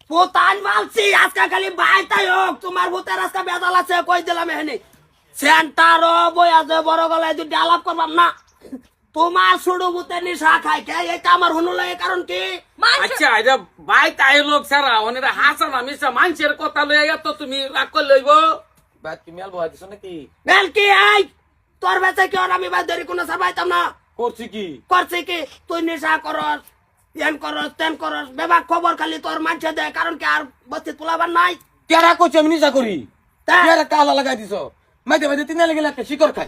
পোতান মালছি আজকে খালি বাইতাই হোক তোমার ভূতের আজকে বেজাল আছে কই দিলাম এখানে সেন্টার বই আছে বড় গলায় যদি আলাপ করবাম না তোমার শুরু ভূতের নিশা খাই কে এটা আমার হুনু লাগে কারণ কি আচ্ছা এটা বাইতাই লোক সারা ওনেরা হাসা না মিশা মানুষের কথা লইয়া তো তুমি রাগ করে লইব বাদ কি মেল বহাই দিছ নাকি বেল কি এই তোর বেঁচে কি আর আমি বাদ ধরি কোনো সাবাইতাম না করছি কি করছি কি তুই নিশা করস এন করস তেন করস বেবা খবর খালি তোর মানছে দেয় কারণ কি আর বস্তি তুলাবার নাই কেরা করছি আমি নিশা করি তা? কেরা কালা লাগাই দিছ মাইতে মাইতে তিন লেগে একটা শিকর খাই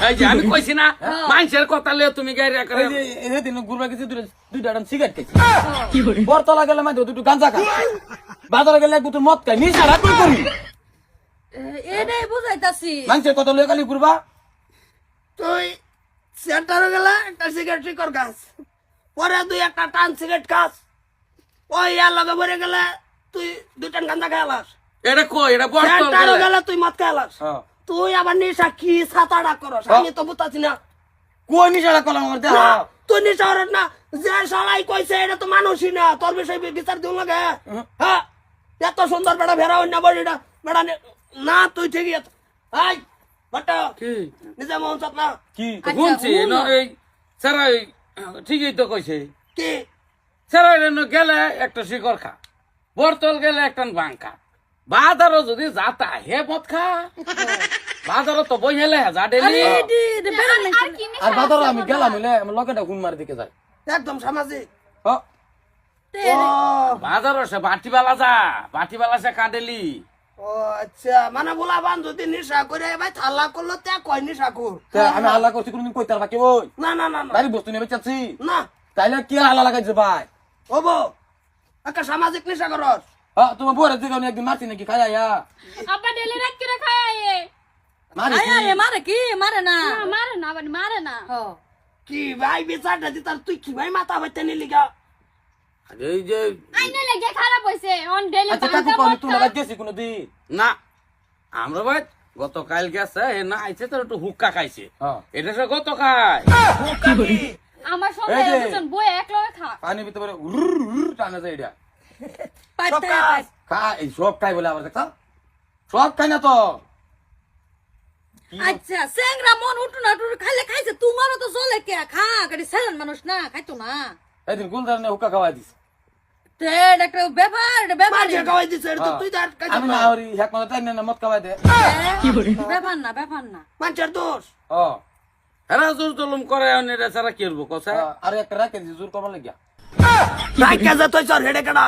এই যে আমি কইছি না মানুষের কথা লইয়া তুমি গাইরা করে এই যে এই দিন গুরবা গেছে দুইটা সিগারেট খাইছি বরতলা গেলে মাইতে দুটো গাঁজা খাই বাজারে গেলে দুটো মদ খাই নিশা রাত করি এটাই বুঝাইতাছি মানুষের কথা লয়ে খালি ঘুরবা তুই সেন্টারে গেলে একটা সিগারেট শিকর খাস পরে দুই একটা টান সিগারেট খাস ওই ইয়ার লগে ভরে গেলে তুই দুইটান গান্দা খেলাস এটা কই এটা বর্তল সেন্টারে গেলে গেলে তুই মদ খেলাস হ্যাঁ তুই আবার নিশা কি ছাতাটা করস আমি তো বুঝতাছি না কই নিশাটা কলাম আমার দেহ না, তুই নিশা হরস না যে সবাই কইছে এটা তো মানুষই না তোর বিষয় বিচার দিও লাগে হ্যাঁ এত সুন্দর বেড়া ভেড়া অন্য বড়িটা বেড়া না তুই ঠিকই আছে হাই বাটা কি নিজে মন চাপ না কি শুনছি এই সারা ঠিকই তো কইছে কি সারা গেলে একটা শিকর খা বর্তল গেলে একটা ভাং খা বাজারও যদি যাতা হে মত খা বাজারও তো বই হেলে যা ডেলি আর বাজারে আমি গেলাম হইলে আমার লকেটা গুণ মারি দিকে যায় একদম সামাজিক ও ও বাজারও সে বাটিবালা সে কাডেলি ও আচ্ছা মানে বলা বান যদি নিশা করে ভাই থাল্লা করলো তে কয় নিশা কর তা আমি আল্লাহ করছি কোনদিন কইতার বাকি ওই না না না না বাড়ি বস্তু নেবে চাচ্ছি না তাইলে কি আল্লাহ লাগাইছে ভাই হবো একটা সামাজিক নিশা করস হ্যাঁ তোমার বউয়ের দিকে আমি একদিন মারছি নাকি খাই আয়া আব্বা ডেলি রাত করে খায় আয়ে মারি কি? মারে কি মারে না না মারে না আবার মারে না কি ভাই বিচারটা দিতার তুই কি ভাই মাথা বাইতে নিলি গা এই যে আইনে লেগে খারাপ হইছে অন ডেলি আচ্ছা কাকু কই তুমি লাগাই গেছি কোনদিন না আমরা ভাই গতকাল গেছে হে না আইছে তো একটু হুক্কা খাইছে হ্যাঁ এটা সে গত খায় আমার সঙ্গে এই যে। দুজন বই এক লগে খা পানি ভিতরে উর টানা যায় এটা পাইতে খা এই সব খাই বলে আবার দেখছ সব খাই না তো আচ্ছা সেংরা মন উঠু না উঠু খাইলে খাইছে তোমারও তো চলে কে খা গাড়ি সেলেন মানুষ না খাইতো না এদিন গুলদার হুক্কা খাওয়াই দিস তে একটা ব্যাপার ব্যাপার মাঝে খাওয়াই দিছে এটা তো তুই তার কাছে আমি না হরি এক মাথা টাইম না মত খাওয়াই দে ব্যাপার না মানুষের দোষ ও হেরা জোর জুলুম করে এটা ছাড়া কি করবো কসা আর একটা রাখে জোর করবার লাগিয়া রাইখা যা তুই সর হেডে কাটা